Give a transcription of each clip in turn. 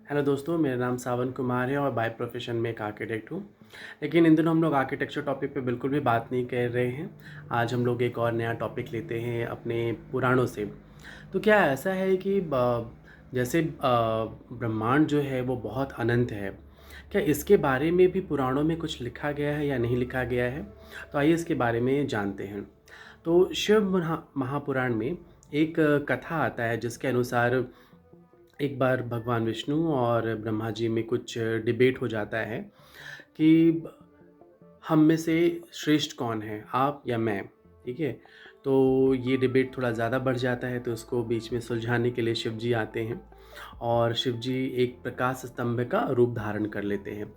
Hello दोस्तों, मेरा नाम सावन कुमार है और बाय प्रोफेशन में एक आर्किटेक्ट हूँ। लेकिन इन दिनों हम लोग आर्किटेक्चर टॉपिक पे बिल्कुल भी बात नहीं कर रहे हैं। आज हम लोग एक और नया टॉपिक लेते हैं अपने पुराणों से। तो क्या ऐसा है कि जैसे ब्रह्मांड जो है वो बहुत अनंत है। क्या इसके बारे में भी पुराणों में कुछ लिखा गया है या नहीं लिखा गया है? तो आइए इसके बारे में जानते हैं। तो शिव महापुराण में एक कथा आता है जिसके अनुसार एक बार भगवान विष्णु और ब्रह्मा जी में कुछ डिबेट हो जाता है कि हम में से श्रेष्ठ कौन है, आप या मैं। ठीक है। तो ये डिबेट थोड़ा ज़्यादा बढ़ जाता है, तो उसको बीच में सुलझाने के लिए शिव जी आते हैं और शिव जी एक प्रकाश स्तंभ का रूप धारण कर लेते हैं,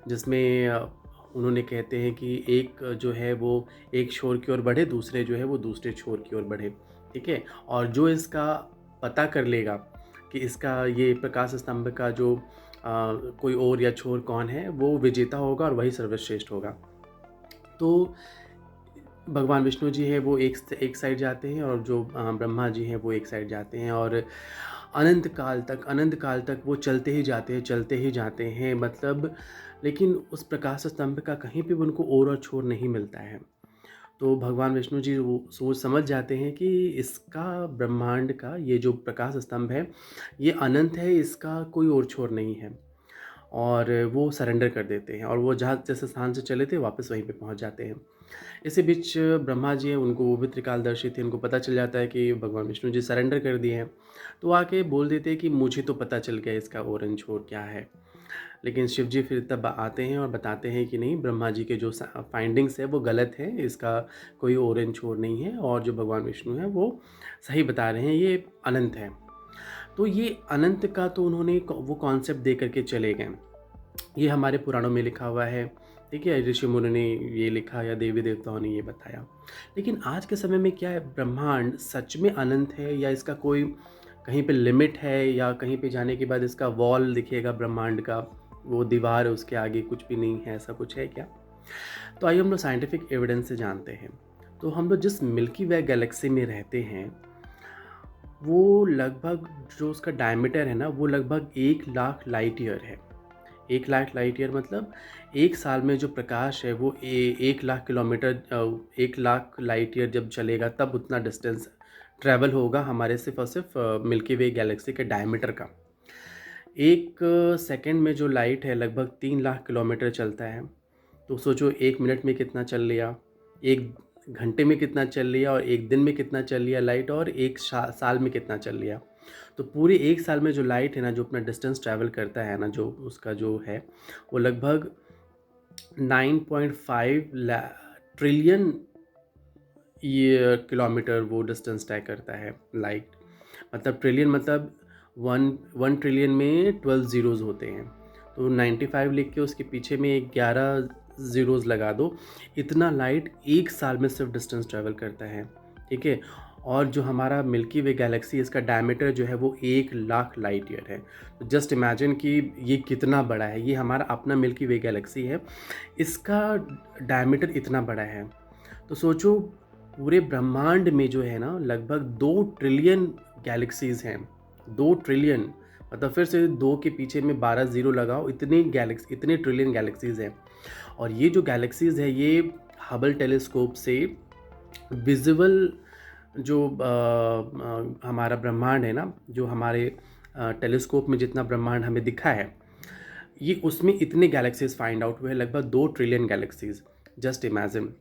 जिसमें उन्होंने कहते हैं कि एक जो है वो एक छोर की ओर बढ़े, दूसरे जो है वो दूसरे छोर की ओर बढ़े। ठीक है। और जो इसका पता कर लेगा कि इसका ये प्रकाश स्तंभ का जो कोई ओर या छोर कौन है, वो विजेता होगा और वही सर्वश्रेष्ठ होगा। तो भगवान विष्णु जी हैं वो एक साइड जाते हैं और जो ब्रह्मा जी हैं वो एक साइड जाते हैं और अनंत काल तक वो चलते ही जाते हैं, मतलब। लेकिन उस प्रकाश स्तंभ का कहीं पे भी उनको ओर और छोर नहीं मिलता है। तो भगवान विष्णु जी वो सोच समझ जाते हैं कि इसका ब्रह्मांड का ये जो प्रकाश स्तंभ है, ये अनंत है, इसका कोई ओर छोर नहीं है। और वो सरेंडर कर देते हैं और वो जहाँ जिस स्थान से चले थे वापस वहीं पे पहुँच जाते हैं। इसी बीच ब्रह्मा जी हैं, उनको वो भी त्रिकालदर्शी थे, उनको पता चल जाता है कि भगवान विष्णु जी सरेंडर कर दिए हैं। तो वो आके बोल देते हैं कि मुझे तो पता चल गया इसका ओर छोर क्या है। लेकिन शिव जी फिर तब आते हैं और बताते हैं कि नहीं, ब्रह्मा जी के जो फाइंडिंग्स है वो गलत है, इसका कोई ओर छोर नहीं है और जो भगवान विष्णु है वो सही बता रहे हैं, ये अनंत है। तो ये अनंत का तो उन्होंने वो कॉन्सेप्ट दे करके चले गए। ये हमारे पुराणों में लिखा हुआ है। ठीक है, ऋषि मुनि ने ये लिखा या देवी देवताओं ने ये बताया। लेकिन आज के समय में क्या है, ब्रह्मांड सच में अनंत है या इसका कोई कहीं पे लिमिट है, या कहीं पे जाने के बाद इसका वॉल दिखेगा ब्रह्मांड का, वो दीवार है उसके आगे कुछ भी नहीं है, ऐसा कुछ है क्या? तो आइए हम लोग साइंटिफिक एविडेंस से जानते हैं। तो हम लोग जिस मिल्की वे गैलेक्सी में रहते हैं, वो लगभग जो उसका डायमीटर है ना, वो लगभग 1 लाख लाइट ईयर है। 1 लाख लाइट ईयर मतलब 1 साल में जो प्रकाश है वो 1 lakh kilometre, 1 lakh light year जब चलेगा तब उतना डिस्टेंस ट्रैवल होगा हमारे सिर्फ और सिर्फ मिल्की वे गैलेक्सी के डायमीटर का। एक सेकंड में जो लाइट है लगभग 3 लाख किलोमीटर चलता है। तो सोचो 1 मिनट में कितना चल लिया, 1 घंटे में कितना चल लिया, और 1 दिन में कितना चल लिया लाइट, और एक साल में कितना चल लिया। तो पूरे 1 साल में जो लाइट है ना, जो अपना डिस्टेंस ट्रैवल करता है ना, जो उसका जो है वो लगभग 9.5 ट्रिलियन ये किलोमीटर वो डिस्टेंस तय करता है लाइट। मतलब ट्रिलियन मतलब वन वन ट्रिलियन में 12 ज़ीरोज़ होते हैं। तो 95 लिख के उसके पीछे में 11 ज़ीरोज़ लगा दो। इतना लाइट 1 साल में सिर्फ डिस्टेंस ट्रैवल करता है। ठीक है। और जो हमारा मिल्की वे गैलेक्सी, इसका डायमीटर जो है वो 1 लाख लाइट ईयर है। तो जस्ट इमेजिन कि ये कितना बड़ा है। ये हमारा अपना मिल्की वे गैलेक्सी है, इसका डायमीटर इतना बड़ा है। तो सोचो पूरे ब्रह्मांड में जो है ना लगभग 2 ट्रिलियन गैलेक्सीज़ हैं। 2 ट्रिलियन मतलब फिर से 2 के पीछे में 12 ज़ीरो लगाओ, इतने ट्रिलियन गैलेक्सीज़ हैं। और ये जो गैलेक्सीज़ है ये हबल टेलीस्कोप से विज़िबल जो हमारा ब्रह्मांड है ना, जो हमारे टेलीस्कोप में जितना ब्रह्मांड हमें दिखा है, ये उसमें इतने गैलेक्सीज़ फाइंड आउट हुए हैं, लगभग 2 ट्रिलियन गैलेक्सीज़। Just imagine.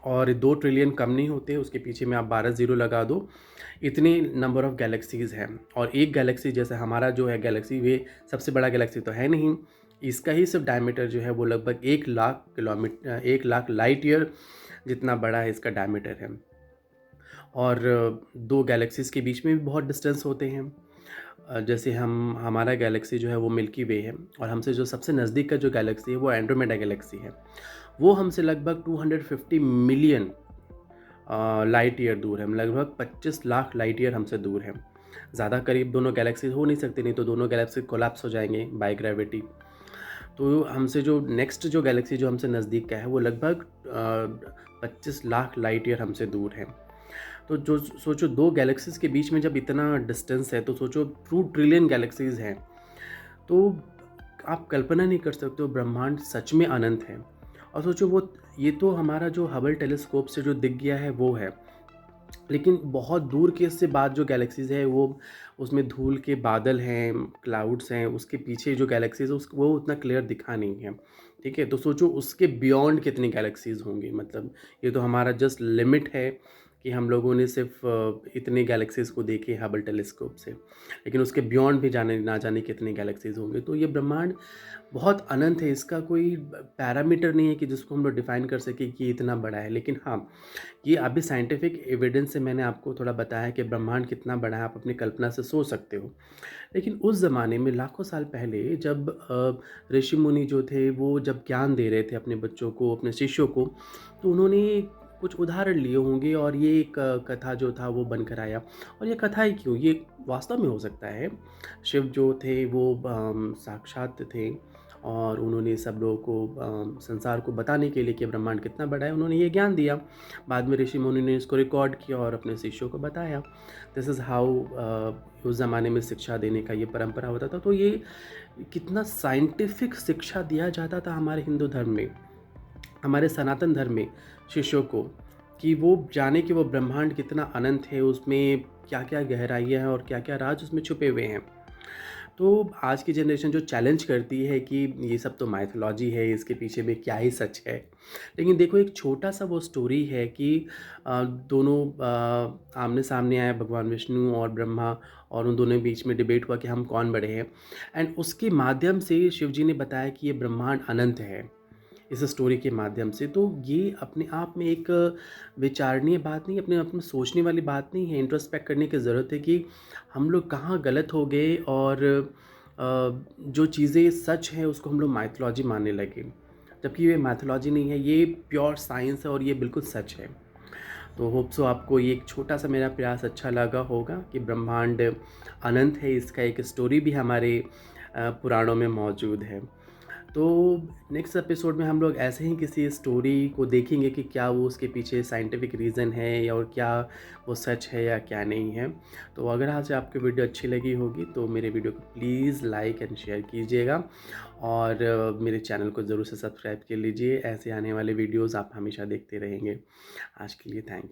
और 2 ट्रिलियन कम नहीं होते, उसके पीछे में आप 12 ज़ीरो लगा दो, इतने नंबर ऑफ़ गैलेक्सीज़ हैं। और एक गैलेक्सी जैसे हमारा जो है गैलेक्सी, वे सबसे बड़ा गैलेक्सी तो है नहीं। इसका ही सिर्फ डायमीटर जो है वो लगभग 1 लाख लाइट ईयर जितना बड़ा है इसका डायमीटर है। और 2 गैलेक्सीज़ के बीच में भी बहुत डिस्टेंस होते हैं। जैसे हमारा गैलेक्सी जो है वो मिल्की वे है, और हमसे जो सबसे नज़दीक का जो गैलेक्सी है वो एंड्रोमेडा गैलेक्सी है। वो हमसे लगभग 250 मिलियन लाइट ईयर दूर है, लगभग 25 लाख लाइट ईयर हमसे दूर है। ज़्यादा करीब दोनों गैलेक्सीज हो नहीं सकती, नहीं तो दोनों गैलेक्सी कोलैप्स हो जाएंगे बाय ग्रेविटी। तो हमसे जो नेक्स्ट जो गैलेक्सी जो हमसे नज़दीक का है वो लगभग 25 लाख लाइट ईयर हमसे दूर है। तो जो सोचो 2 गैलेक्सीज़ के बीच में जब इतना डिस्टेंस है, तो सोचो 2 ट्रिलियन गैलेक्सीज़ हैं। तो आप कल्पना नहीं कर सकते हो ब्रह्मांड सच में अनंत है। और सोचो वो ये तो हमारा जो हबल टेलीस्कोप से जो दिख गया है वो है, लेकिन बहुत दूर के इससे बाद जो गैलेक्सीज़ है वो उसमें धूल के बादल हैं, क्लाउड्स हैं, उसके पीछे जो गैलेक्सीज़ है वो उतना क्लियर दिखा नहीं है, ठीक है? तो सोचो उसके बियॉन्ड कितनी गैलेक्सीज़ होंगी। मतलब ये तो हमारा जस्ट लिमिट है कि हम लोगों ने सिर्फ़ इतने गैलेक्सीज़ को देखे हबल टेलीस्कोप से, लेकिन उसके बियॉन्ड भी जाने ना जाने कितनी गैलेक्सीज़ होंगे। तो ये ब्रह्मांड बहुत अनंत है, इसका कोई पैरामीटर नहीं है कि जिसको हम लोग डिफ़ाइन कर सकें कि इतना बड़ा है। लेकिन हाँ, ये अभी साइंटिफिक एविडेंस से मैंने आपको थोड़ा बताया कि ब्रह्मांड कितना बड़ा है, आप अपनी कल्पना से सोच सकते हो। लेकिन उस ज़माने में लाखों साल पहले जब ऋषि मुनि जो थे वो जब ज्ञान दे रहे थे अपने बच्चों को, अपने शिष्यों को, तो उन्होंने कुछ उदाहरण लिए होंगे और ये एक कथा जो था वो बनकर आया। और ये कथा ही क्यों, ये वास्तव में हो सकता है। शिव जो थे वो साक्षात थे और उन्होंने सब लोगों को संसार को बताने के लिए कि ब्रह्मांड कितना बड़ा है, उन्होंने ये ज्ञान दिया। बाद में ऋषि मुनि ने इसको रिकॉर्ड किया और अपने शिष्यों को बताया। दिस इज़ हाउ उस ज़माने में शिक्षा देने का ये परंपरा होता था। तो ये कितना साइंटिफिक शिक्षा दिया जाता था हमारे हिंदू धर्म में, हमारे सनातन धर्म में शिष्यों को, कि वो जाने कि वो ब्रह्मांड कितना अनंत है, उसमें क्या-क्या गहराइयाँ हैं और क्या-क्या राज उसमें छुपे हुए हैं। तो आज की जनरेशन जो चैलेंज करती है कि ये सब तो माइथोलॉजी है, इसके पीछे में क्या ही सच है। लेकिन देखो एक छोटा-सा वो स्टोरी है कि दोनों आमने-सामने आए भगवान विष्णु और ब्रह्मा, और उन दोनों के बीच में डिबेट हुआ कि हम कौन बड़े हैं। एंड उसके माध्यम से शिव जी ने बताया कि ये ब्रह्मांड अनंत है। इस स्टोरी के माध्यम से, तो ये अपने आप में एक विचारणीय बात नहीं, अपने आप में सोचने वाली बात नहीं है। इंट्रोस्पेक्ट करने की ज़रूरत है कि हम लोग कहाँ गलत हो गए और जो चीज़ें सच हैं उसको हम लोग माइथोलॉजी मानने लगे, जबकि ये माइथोलॉजी नहीं है, ये प्योर साइंस है और ये बिल्कुल सच है। तो होप सो आपको ये एक छोटा-सा मेरा प्रयास अच्छा लगा होगा कि ब्रह्मांड अनंत है, इसका एक स्टोरी भी हमारे पुराणों में मौजूद है। तो नेक्स्ट एपिसोड में हम लोग ऐसे ही किसी स्टोरी को देखेंगे कि क्या वो उसके पीछे साइंटिफिक रीज़न है या और क्या वो सच है या क्या नहीं है। तो अगर आज आपको वीडियो अच्छी लगी होगी तो मेरे वीडियो को प्लीज़ लाइक एंड शेयर कीजिएगा और मेरे चैनल को ज़रूर से सब्सक्राइब कर लीजिए। ऐसे आने वाले वीडियोज़ आप हमेशा देखते रहेंगे। आज के लिए थैंक यू।